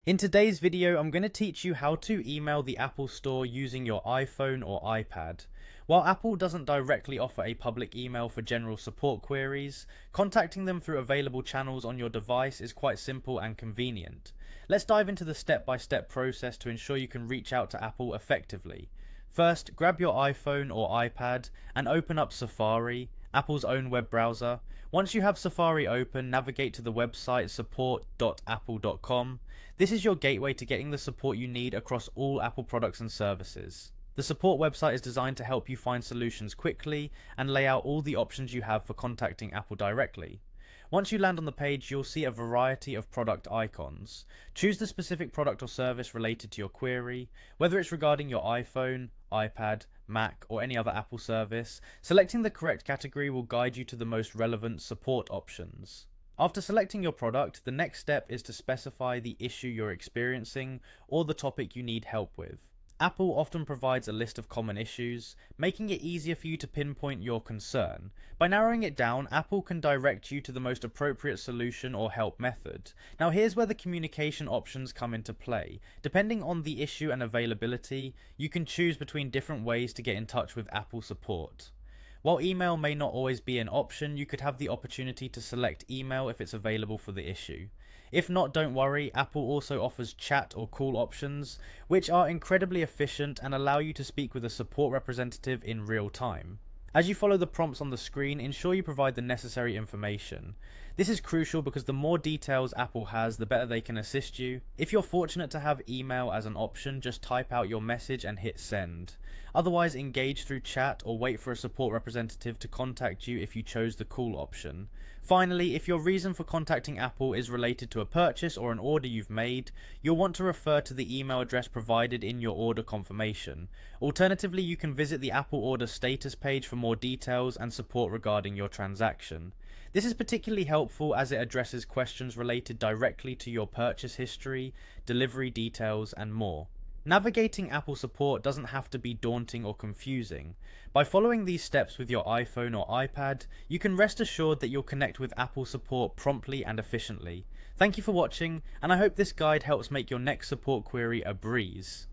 In today's video, I'm going to teach you how to email the Apple Store using your iPhone or iPad. While Apple doesn't directly offer a public email for general support queries, contacting them through available channels on your device is quite simple and convenient. Let's dive into the step-by-step process to ensure you can reach out to Apple effectively. First, grab your iPhone or iPad and open up Safari, Apple's own web browser. Once you have Safari open, navigate to the website support.apple.com. This is your gateway to getting the support you need across all Apple products and services. The support website is designed to help you find solutions quickly and lay out all the options you have for contacting Apple directly. Once you land on the page, you'll see a variety of product icons. Choose the specific product or service related to your query, whether it's regarding your iPhone, iPad, Mac, or any other Apple service. Selecting the correct category will guide you to the most relevant support options. After selecting your product, the next step is to specify the issue you're experiencing or the topic you need help with. Apple often provides a list of common issues, making it easier for you to pinpoint your concern. By narrowing it down, Apple can direct you to the most appropriate solution or help method. Now here's where the communication options come into play. Depending on the issue and availability, you can choose between different ways to get in touch with Apple support. While email may not always be an option, you could have the opportunity to select email if it's available for the issue. If not, don't worry, Apple also offers chat or call options, which are incredibly efficient and allow you to speak with a support representative in real time. As you follow the prompts on the screen, ensure you provide the necessary information. This is crucial because the more details Apple has, the better they can assist you. If you're fortunate to have email as an option, just type out your message and hit send. Otherwise, engage through chat or wait for a support representative to contact you if you chose the call option. Finally, if your reason for contacting Apple is related to a purchase or an order you've made, you'll want to refer to the email address provided in your order confirmation. Alternatively, you can visit the Apple Order status page for more details and support regarding your transaction. This is particularly helpful as it addresses questions related directly to your purchase history, delivery details, and more. Navigating Apple support doesn't have to be daunting or confusing. By following these steps with your iPhone or iPad, you can rest assured that you'll connect with Apple support promptly and efficiently. Thank you for watching, and I hope this guide helps make your next support query a breeze.